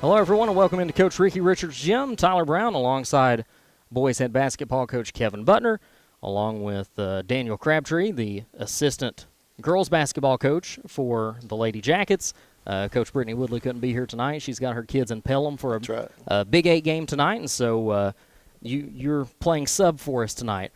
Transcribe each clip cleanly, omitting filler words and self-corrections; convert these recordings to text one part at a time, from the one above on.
Hello, everyone, and welcome into Coach Ricky Richards' gym. Tyler Brown alongside boys head basketball coach Kevin Butner, along with Daniel Crabtree, the assistant girls basketball coach for the Lady Jackets. Coach Brittany Woodlee couldn't be here tonight. She's got her kids in Pelham for a Big 8 game tonight, and so you're playing sub for us tonight.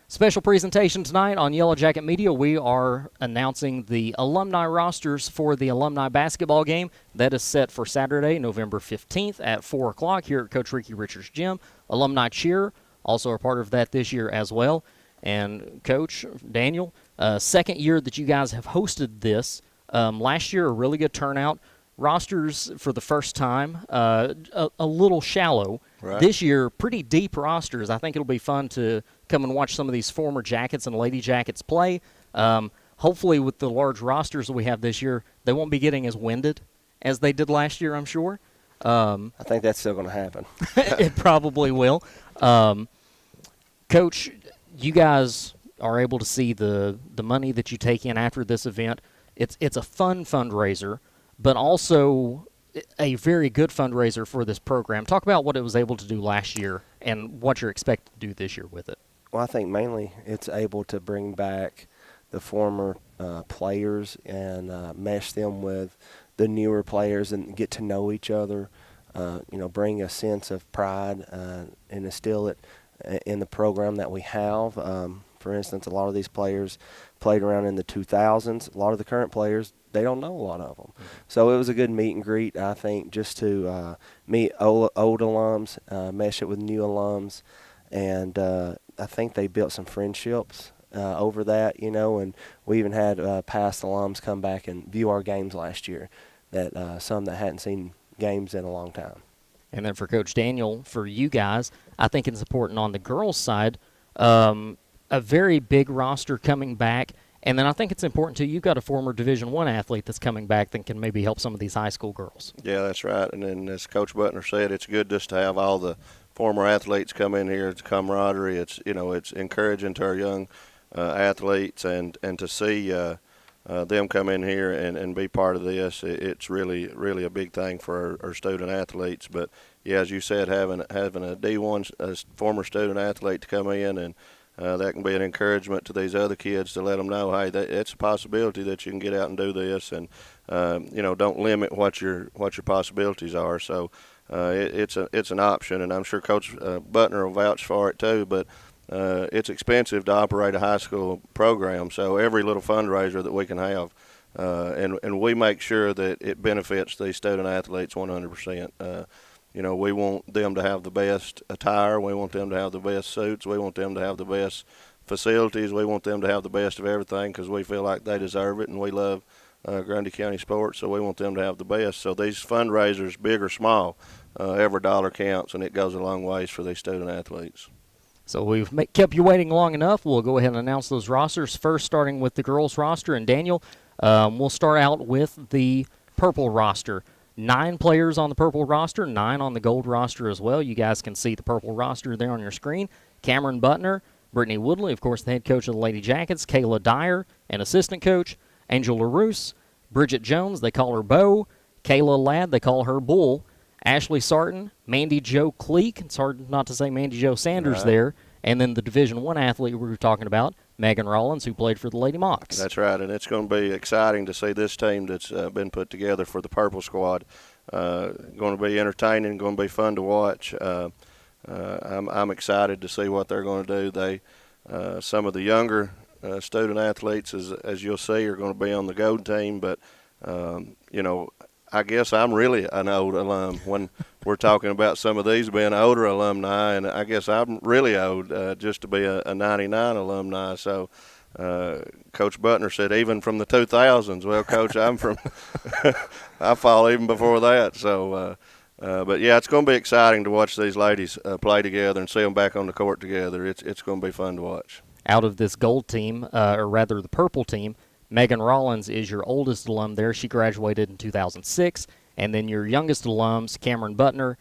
Special presentation tonight on Yellow Jacket Media. We are announcing the alumni rosters for the alumni basketball game. That is set for Saturday, November 15th at 4 o'clock here at Coach Ricky Richards' gym. Alumni cheer, also a part of that this year as well. And Coach Daniel, second year that you guys have hosted this. Last year, a really good turnout. Rosters for the first time, a little shallow. Right. This year, pretty deep rosters. I think it'll be fun to come and watch some of these former Jackets and Lady Jackets play. Hopefully, with the large rosters that we have this year, they won't be getting as winded as they did last year, I'm sure. I think that's still going to happen. It probably will. Coach, you guys are able to see the money that you take in after this event. It's a fun fundraiser, but also a very good fundraiser for this program. Talk about what it was able to do last year and what you're expected to do this year with it. Well, I think mainly it's able to bring back the former players and mesh them with the newer players and get to know each other, bring a sense of pride and instill it in the program that we have. For instance, a lot of these players played around in the 2000s. A lot of the current players, they don't know a lot of them. Mm-hmm. So it was a good meet and greet, I think, just to meet old alums, mesh it with new alums. And I think they built some friendships over that, and we even had past alums come back and view our games last year, that some that hadn't seen games in a long time. And then for Coach Daniel, for you guys, I think it's important on the girls' side, a very big roster coming back. And then I think it's important, too, you've got a former Division I athlete that's coming back that can maybe help some of these high school girls. Yeah, that's right. And then as Coach Butner said, it's good just to have all the former athletes come in here. It's camaraderie. It's encouraging to our young athletes and to see them come in here and be part of this. It's really, really a big thing for our student athletes. But, yeah, as you said, having a D1 a former student athlete to come in and that can be an encouragement to these other kids to let them know, hey, it's a possibility that you can get out and do this, and don't limit what your possibilities are. So it's an option, and I'm sure Coach Butner will vouch for it too. But it's expensive to operate a high school program, so every little fundraiser that we can have, and we make sure that it benefits these student athletes 100%. We want them to have the best attire. We want them to have the best suits. We want them to have the best facilities. We want them to have the best of everything because we feel like they deserve it, and we love Grundy County sports, so we want them to have the best. So these fundraisers, big or small, every dollar counts, and it goes a long ways for these student athletes. So we've kept you waiting long enough. We'll go ahead and announce those rosters first, starting with the girls' roster. And, Daniel, we'll start out with the purple roster. 9 players on the purple roster, 9 on the gold roster as well. You guys can see the purple roster there on your screen. Cameron Butner, Brittany Woodlee, of course, the head coach of the Lady Jackets, Kayla Dyer, an assistant coach, Angel LaRousse, Bridget Jones, they call her Bo, Kayla Ladd, they call her Bull, Ashley Sarton, Mandy Jo Cleek, it's hard not to say Mandy Jo Sanders there, and then the Division I athlete we were talking about, Megan Rollins, who played for the Lady Mocs. That's right, and it's going to be exciting to see this team that's been put together for the Purple Squad. Going to be entertaining, going to be fun to watch. I'm excited to see what they're going to do. Some of the younger student athletes, as you'll see, are going to be on the gold team, but I guess I'm really an old alum when we're talking about some of these being older alumni, and I guess I'm really old just to be a 99 alumni. So Coach Butner said even from the 2000s. Well, Coach, I'm from – I fall even before that. So, but, yeah, it's going to be exciting to watch these ladies play together and see them back on the court together. It's going to be fun to watch. Out of this gold team, or rather the purple team, Megan Rollins is your oldest alum there. She graduated in 2006. And then your youngest alums, Cameron Butner,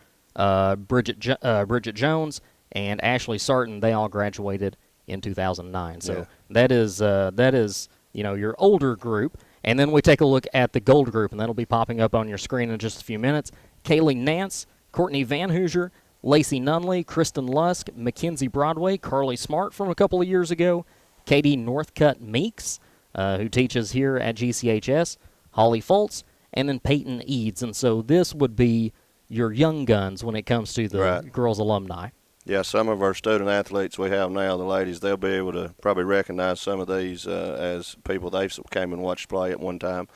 Bridget Jones, and Ashley Sarton, they all graduated in 2009. So that is your older group. And then we take a look at the gold group, and that'll be popping up on your screen in just a few minutes. Kaylee Nance, Courtney Van Hoosier, Lacey Nunley, Kristen Lusk, Mackenzie Broadway, Carly Smart from a couple of years ago, Katie Northcutt Meeks, who teaches here at GCHS, Holly Foltz, and then Peyton Eads. And so this would be your young guns when it comes to the girls alumni. Yeah, some of our student athletes we have now, the ladies, they'll be able to probably recognize some of these as people they came and watched play at one time.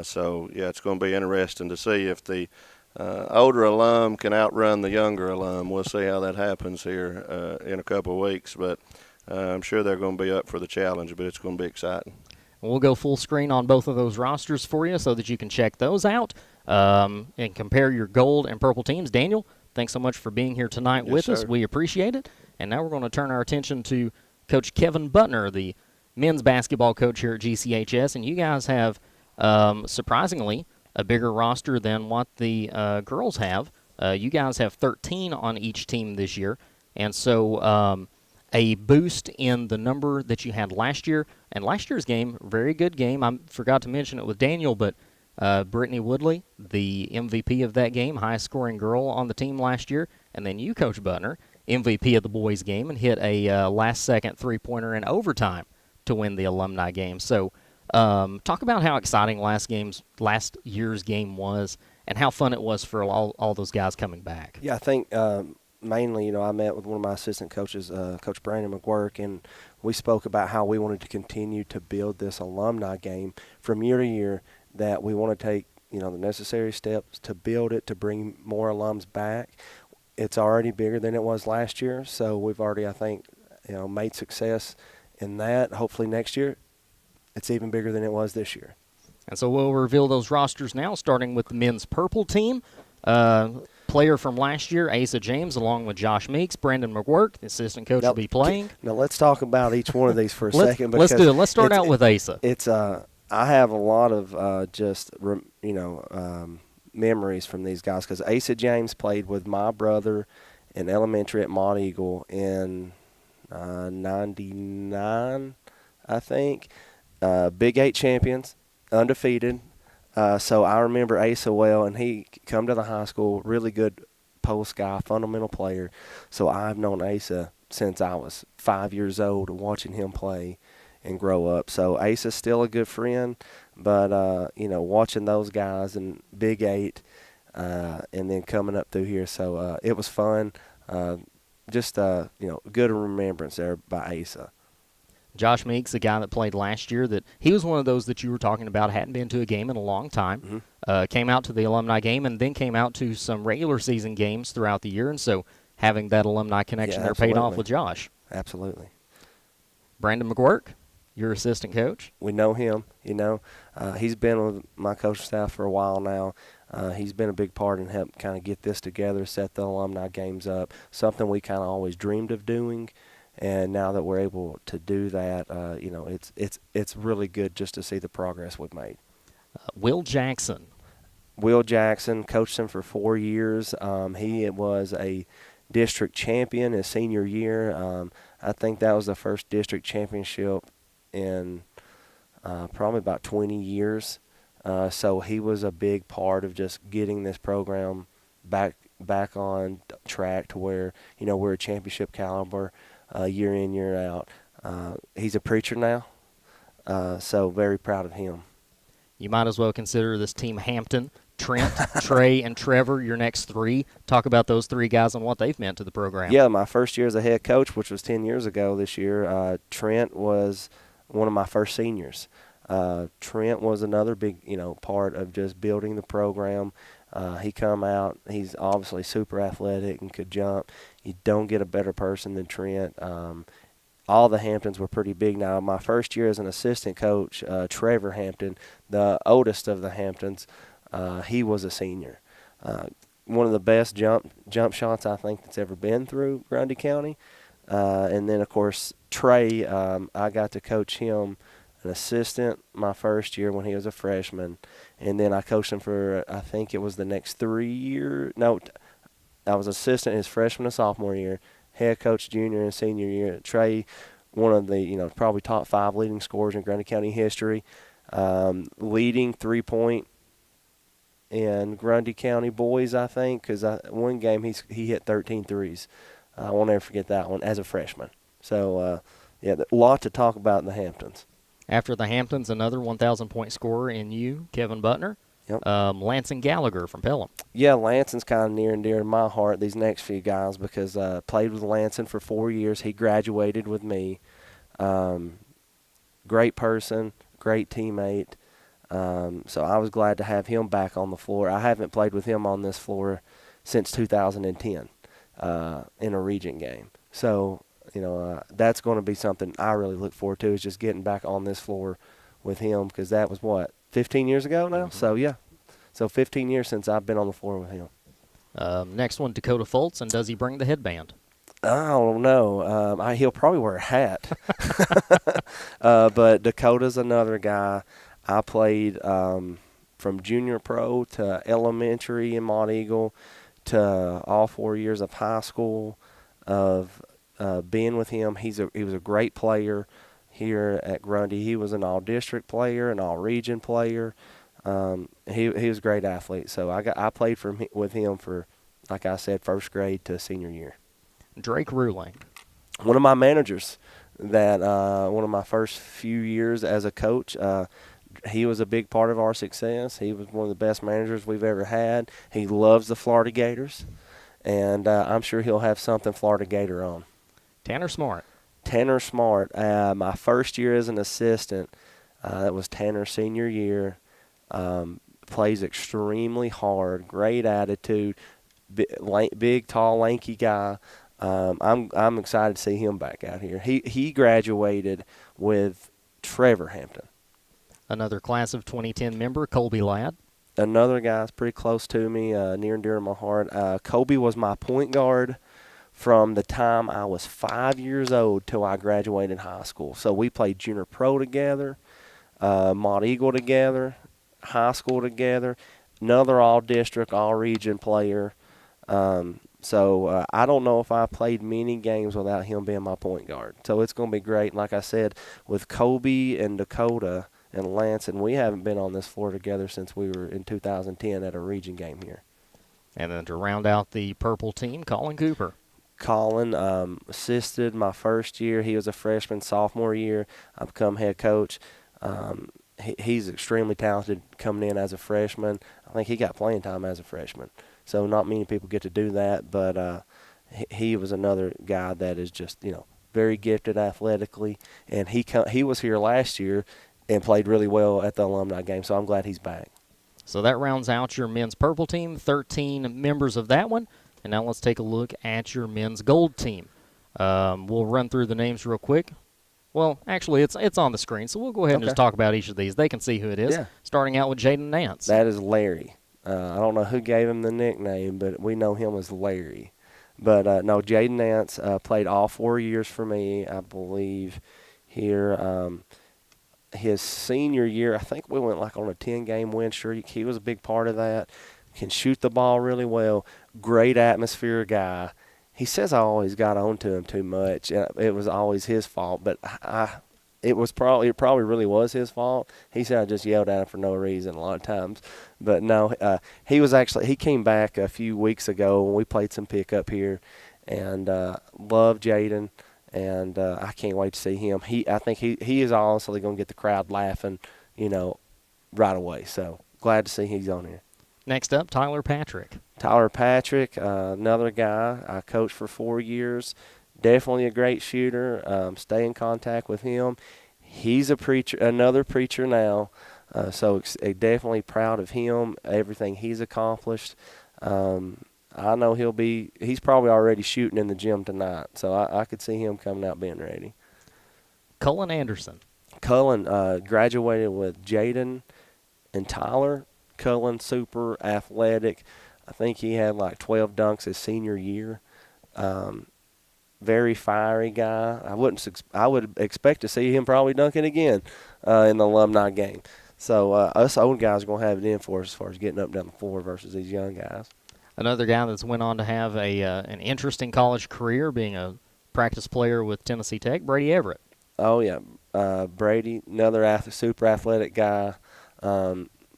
So, yeah, it's going to be interesting to see if the older alum can outrun the younger alum. We'll see how that happens here in a couple of weeks. But I'm sure they're going to be up for the challenge, but it's going to be exciting. We'll go full screen on both of those rosters for you so that you can check those out and compare your gold and purple teams. Daniel, thanks so much for being here tonight with us. We appreciate it. And now we're going to turn our attention to Coach Kevin Butner, the men's basketball coach here at GCHS. And you guys have, surprisingly, a bigger roster than what the girls have. You guys have 13 on each team this year. And so a boost in the number that you had last year. And last year's game, very good game. I forgot to mention it with Daniel, but Brittany Woodlee, the MVP of that game, highest scoring girl on the team last year. And then you, Coach Butner, MVP of the boys game and hit a last-second three-pointer in overtime to win the alumni game. So talk about how exciting last year's game was and how fun it was for all those guys coming back. Yeah, I think mainly, I met with one of my assistant coaches, Coach Brandon McGuirk, and we spoke about how we wanted to continue to build this alumni game from year to year, that we want to take, the necessary steps to build it, to bring more alums back. It's already bigger than it was last year, so we've already, I think, made success in that. Hopefully next year it's even bigger than it was this year. And so we'll reveal those rosters now, starting with the men's purple team. Player from last year, Asa James, along with Josh Meeks. Brandon McGuirk, the assistant coach, will be playing. Now let's talk about each one of these for a second. Let's do it. Let's start out with Asa. It's I have a lot of memories from these guys, because Asa James played with my brother in elementary at Mont Eagle in 99, I think. Big 8 champions, undefeated. So I remember Asa well, and he come to the high school, really good post guy, fundamental player. So I've known Asa since I was 5 years old, watching him play and grow up. So Asa's still a good friend, but watching those guys in Big 8 and then coming up through here, so it was fun. Good remembrance there by Asa. Josh Meeks, the guy that played last year, that he was one of those that you were talking about, hadn't been to a game in a long time, came out to the alumni game and then came out to some regular season games throughout the year, and so having that alumni connection there paid off with Josh. Absolutely. Brandon McGuirk, your assistant coach. We know him, he's been with my coaching staff for a while now. He's been a big part in helping kind of get this together, set the alumni games up, something we kind of always dreamed of doing. And now that we're able to do that, it's really good just to see the progress we've made. Will Jackson. Will Jackson, coached him for 4 years. He was a district champion his senior year. I think that was the first district championship in probably about 20 years. So he was a big part of just getting this program back on track to where, we're a championship caliber. Year in, year out. He's a preacher now, so very proud of him. You might as well consider this team Hampton, Trent, Trey, and Trevor your next three. Talk about those three guys and what they've meant to the program. Yeah, my first year as a head coach, which was 10 years ago this year, Trent was one of my first seniors. Trent was another big, part of just building the program. He come out, he's obviously super athletic and could jump. You don't get a better person than Trent. All the Hamptons were pretty big. Now, my first year as an assistant coach, Trevor Hampton, the oldest of the Hamptons, he was a senior. One of the best jump shots I think that's ever been through Grundy County. And then, of course, Trey, I got to coach him, an assistant, my first year when he was a freshman. And then I coached him for, I think it was the next 3 years. No, I was assistant his freshman and sophomore year, head coach junior and senior year. Trey, one of the, probably top 5 leading scorers in Grundy County history, leading three-point in Grundy County boys, I think, because one game he hit 13 threes. I won't ever forget that one as a freshman. So, yeah, a lot to talk about in the Hamptons. After the Hamptons, another 1,000-point scorer in you, Kevin Butner. Yep. Lansing Gallagher from Pelham. Yeah, Lansing's kind of near and dear to my heart, these next few guys, because played with Lansing for 4 years. He graduated with me. Great person, great teammate. So I was glad to have him back on the floor. I haven't played with him on this floor since 2010 in a region game. So, that's going to be something I really look forward to, is just getting back on this floor with him, because that was, 15 years ago now? Mm-hmm. So, yeah. So 15 years since I've been on the floor with him. Next one, Dakota Fultz, and does he bring the headband? I don't know. He'll probably wear a hat. But Dakota's another guy. I played from junior pro to elementary in Mont Eagle to all 4 years of high school of being with him. He was a great player here at Grundy. He was an all-district player, an all-region player. He was a great athlete. So I played with him for, like I said, first grade to senior year. Drake Ruling. One of my managers that one of my first few years as a coach, he was a big part of our success. He was one of the best managers we've ever had. He loves the Florida Gators, and I'm sure he'll have something Florida Gator on. Tanner Smart. Tanner Smart. My first year as an assistant, that was Tanner's senior year. Plays extremely hard, great attitude, big, tall, lanky guy. I'm excited to see him back out here. He graduated with Trevor Hampton. Another class of 2010 member, Colby Ladd. Another guy that's pretty close to me, near and dear to my heart. Colby was my point guard from the time I was 5 years old till I graduated high school. So we played junior pro together, Mont Eagle together, high school together. Another all-district, all-region player. So I don't know if I played many games without him being my point guard. So it's going to be great. Like I said, with Colby and Dakota and Lansing, we haven't been on this floor together since we were in 2010 at a region game here. And then to round out the purple team, Colin Cooper. Colin assisted my first year. He was a freshman, sophomore year. I become head coach. He's extremely talented coming in as a freshman. I think he got playing time as a freshman. So not many people get to do that, but he was another guy that is just, very gifted athletically. And he was here last year and played really well at the alumni game, so I'm glad he's back. So that rounds out your men's purple team, 13 members of that one. And now let's take a look at your men's gold team. We'll run through the names real quick. Well, actually, it's on the screen, so we'll go ahead and just talk about each of these. They can see who it is. Yeah. Starting out with Jaden Nance. That is Larry. I don't know who gave him the nickname, but we know him as Larry. But, no, Jaden Nance played all 4 years for me, I believe, here. His senior year, I think we went like on a 10-game win streak. He was a big part of that. Can shoot the ball really well. Great atmosphere guy. He says I always got on to him too much. It was always his fault, but it probably really was his fault. He said I just yelled at him for no reason a lot of times. But no, he came back a few weeks ago when we played some pickup here, and loved Jaden, and I can't wait to see him. I think he is honestly going to get the crowd laughing, right away. So glad to see he's on here. Next up, Tyler Patrick. Tyler Patrick, another guy I coached for 4 years. Definitely a great shooter. Stay in contact with him. He's another preacher now. So definitely proud of him, everything he's accomplished. I know he's probably already shooting in the gym tonight. So I could see him coming out being ready. Cullen Anderson. Cullen graduated with Jaden and Tyler. Cullen, super athletic. I think he had like 12 dunks his senior year. Very fiery guy. I would expect to see him probably dunking again in the alumni game. So us old guys are going to have it in for us as far as getting up and down the floor versus these young guys. Another guy that's went on to have an interesting college career, being a practice player with Tennessee Tech, Brady Everett. Oh, yeah. Brady, another super athletic guy.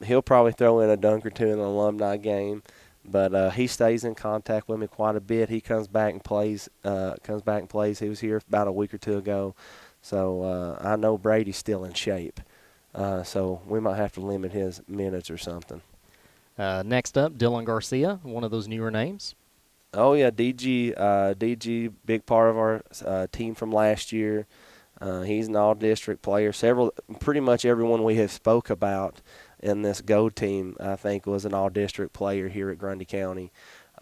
he'll probably throw in a dunk or two in an alumni game. But he stays in contact with me quite a bit. He comes back and plays. He was here about a week or two ago, so I know Brady's still in shape. So we might have to limit his minutes or something. Next up, Dylan Garcia, one of those newer names. Oh yeah, DG, big part of our team from last year. He's an all-district player. Pretty much everyone we have spoke about in this Go team, I think, was an all-district player here at Grundy County.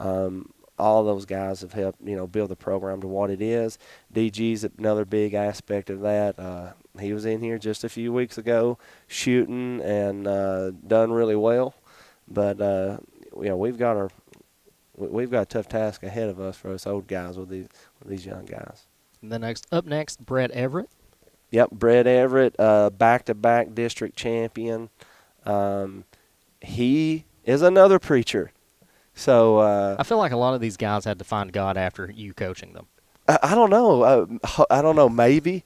All those guys have helped, build the program to what it is. DG's another big aspect of that. He was in here just a few weeks ago shooting and done really well. But we've got a tough task ahead of us for us old guys with these young guys. And then up next, Brett Everett. Yep, Brett Everett, back-to-back district champion. He is another preacher. So I feel like a lot of these guys had to find God after you coaching them. I don't know. I don't know. Maybe.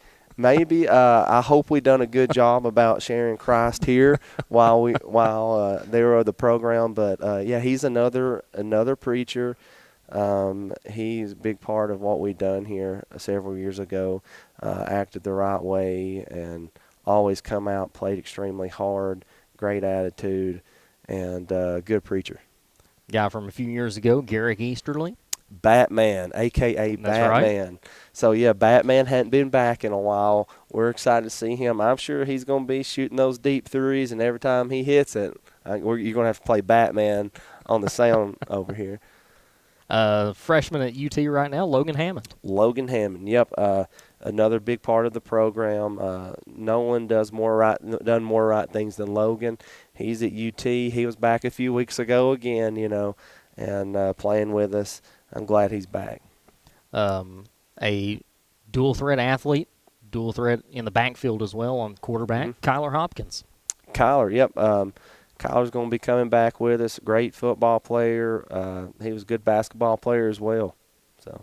I hope we done a good job about sharing Christ here while they were the program. But yeah, he's another preacher. He's a big part of what we done here several years ago. Acted the right way and always come out, played extremely hard, great attitude, and good preacher. Guy from a few years ago, Garrick Easterly. Batman, a.k.a. That's Batman. Right. So, yeah, Batman hadn't been back in a while. We're excited to see him. I'm sure he's going to be shooting those deep threes, and every time he hits it, you're going to have to play Batman on the sound over here. Freshman at UT right now, Logan Hammond. Logan Hammond, yep. Another big part of the program. No one done more right things than Logan. He's at UT. He was back a few weeks ago again, and playing with us. I'm glad he's back. A dual threat athlete, dual threat in the backfield as well on quarterback, Kyler Hopkins. Kyler, yep. Kyler's going to be coming back with us. Great football player. He was a good basketball player as well. So.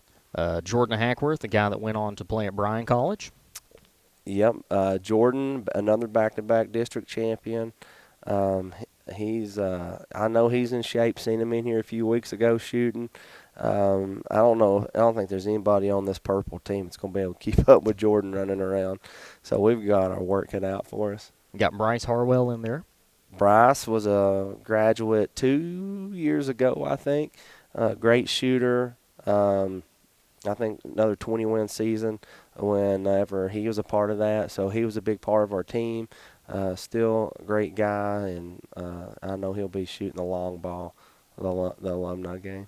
Jordan Hackworth, the guy that went on to play at Bryan College. Yep. Jordan, another back-to-back district champion. I know he's in shape. Seen him in here a few weeks ago shooting. I don't know. I don't think there's anybody on this purple team that's going to be able to keep up with Jordan running around. So we've got our work cut out for us. Got Bryce Harwell in there. Bryce was a graduate 2 years ago, I think. Great shooter. I think another 20-win season whenever he was a part of that. So he was a big part of our team. Still a great guy, and I know he'll be shooting the long ball, the alumni game.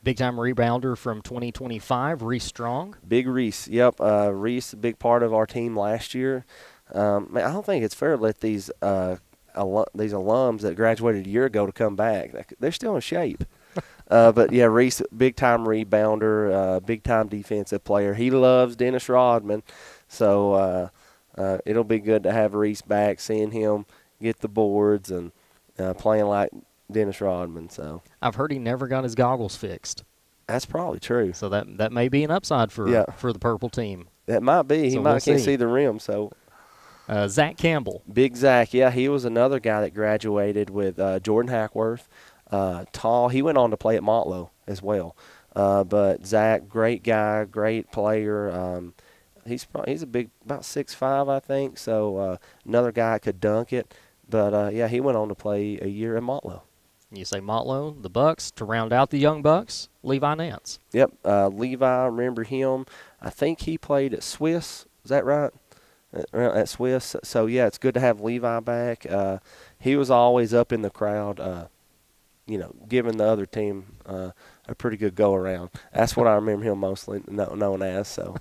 Big-time rebounder from 2025, Reese Strong. Big Reese, yep. Reese, a big part of our team last year. I don't think it's fair to let these alums that graduated a year ago to come back. They're still in shape. But, yeah, Reese, big-time rebounder, big-time defensive player. He loves Dennis Rodman. So it'll be good to have Reese back, seeing him get the boards and playing like Dennis Rodman. So I've heard he never got his goggles fixed. That's probably true. So that may be an upside for the purple team. That might be. So He can't see the rim. So Zach Campbell. Big Zach, yeah, he was another guy that graduated with Jordan Hackworth. Tall. He went on to play at Montlow as well. But Zach, great guy, great player. He's a big, about 6'5", I think. So another guy could dunk it. But yeah, he went on to play a year at Montlow. You say Montlow, the Bucks, to round out the young Bucks, Levi Nance. Yep, Levi, remember him. I think he played at Swiss. Is that right? At Swiss. So, yeah, it's good to have Levi back. He was always up in the crowd, giving the other team a pretty good go-around. That's what I remember him mostly known as. So.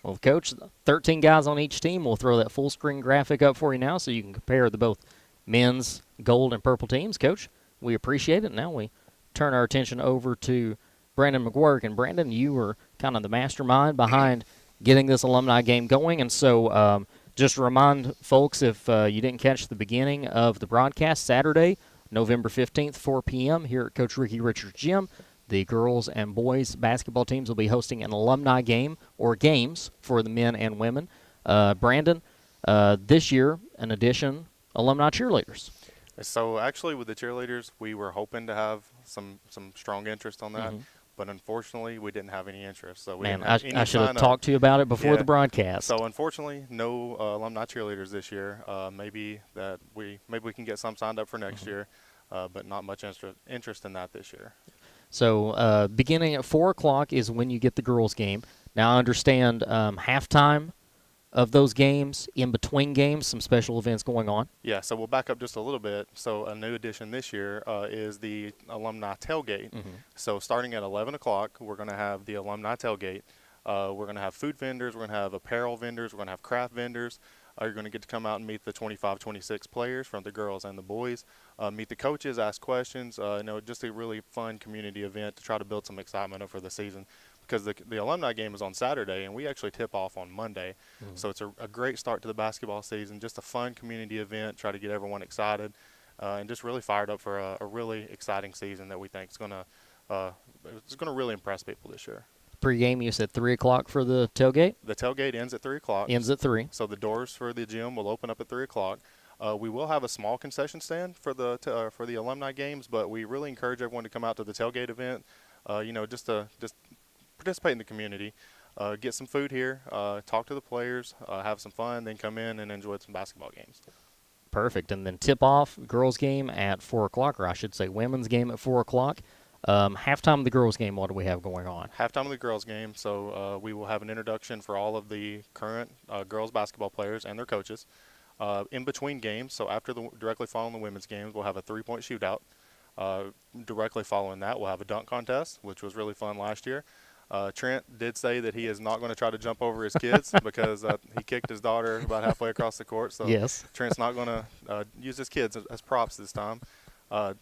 Well, Coach, 13 guys on each team. We'll throw that full-screen graphic up for you now so you can compare the both men's gold and purple teams. Coach, we appreciate it. Now we turn our attention over to Brandon McGuirk. And, Brandon, you were kind of the mastermind behind getting this alumni game going. And so just to remind folks, if you didn't catch the beginning of the broadcast, Saturday, November 15th, 4 p.m. here at Coach Ricky Richards' gym, the girls and boys basketball teams will be hosting an alumni game or games for the men and women. Brandon, this year, in addition, alumni cheerleaders. So actually, with the cheerleaders, we were hoping to have some strong interest on that, Mhm. but unfortunately, we didn't have any interest. So we Man, didn't have any I should have sign up. talked to you about it before Yeah. the broadcast. So unfortunately, no alumni cheerleaders this year. Maybe we can get some signed up for next year, but not much interest in that this year. So beginning at 4 o'clock is when you get the girls' game. Now I understand halftime of those games, in between games, some special events going on. Yeah, so we'll back up just a little bit. So a new addition this year is the alumni tailgate. So starting at 11 o'clock, we're going to have the alumni tailgate. We're going to have food vendors. We're going to have apparel vendors. We're going to have craft vendors. You're going to get to come out and meet the 25-26 players from the girls and the boys, meet the coaches, ask questions. Just a really fun community event to try to build some excitement for the season. Because the alumni game is on Saturday, and we actually tip off on Monday. So it's a great start to the basketball season, just a fun community event, try to get everyone excited, and just really fired up for a really exciting season that we think is going to really impress people this year. Pre-game, you said 3 o'clock for the tailgate? The tailgate ends at 3 o'clock. Ends at 3. So the doors for the gym will open up at 3 o'clock. We will have a small concession stand for the alumni games, but we really encourage everyone to come out to the tailgate event, just participate in the community, get some food here, talk to the players, have some fun, then come in and enjoy some basketball games. Perfect. And then tip-off, girls' game at 4 o'clock, or I should say women's game at 4 o'clock. Halftime of the girls' game, what do we have going on? Halftime of the girls' game, so we will have an introduction for all of the current girls basketball players and their coaches. In between games, so directly following the women's games, we'll have a three-point shootout. Directly following that, we'll have a dunk contest, which was really fun last year. Trent did say that he is not going to try to jump over his kids because he kicked his daughter about halfway across the court. So Yes. Trent's not going to use his kids as props this time. At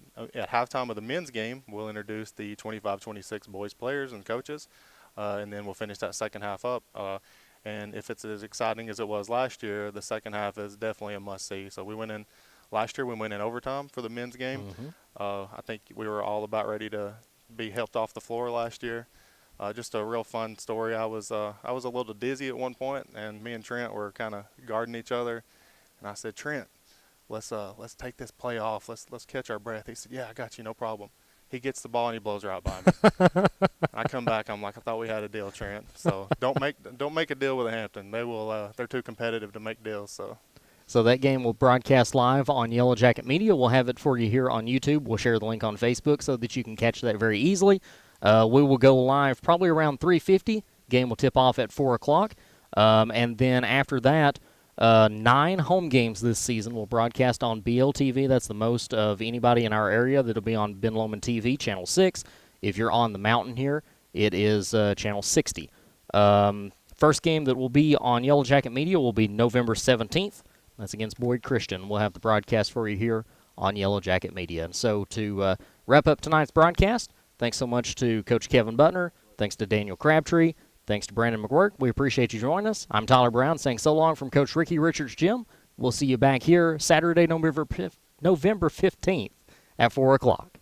halftime of the men's game, we'll introduce the 25-26 boys players and coaches, and then we'll finish that second half up. And if it's as exciting as it was last year, the second half is definitely a must-see. So last year we went in overtime for the men's game. I think we were all about ready to be helped off the floor last year. Just a real fun story. I was a little dizzy at one point, and me and Trent were kind of guarding each other. And I said, Trent, let's take this play off. Let's catch our breath. He said, yeah, I got you, no problem. He gets the ball and he blows her out by me. I come back, I'm like, I thought we had a deal, Trent. So don't make a deal with Hampton. They're too competitive to make deals. So that game will broadcast live on Yellow Jacket Media. We'll have it for you here on YouTube. We'll share the link on Facebook so that you can catch that very easily. We will go live probably around 3:50. Game will tip off at 4 o'clock. And then after that, 9 home games this season will broadcast on BLTV. That's the most of anybody in our area. That'll be on Ben Lomond TV, Channel 6. If you're on the mountain here, it is Channel 60. First game that will be on Yellow Jacket Media will be November 17th. That's against Boyd Christian. We'll have the broadcast for you here on Yellow Jacket Media. And so to wrap up tonight's broadcast, thanks so much to Coach Kevin Butner. Thanks to Daniel Crabtree. Thanks to Brandon McGuirk. We appreciate you joining us. I'm Tyler Brown saying so long from Coach Ricky Richards' gym. We'll see you back here Saturday, November 15th at 4 o'clock.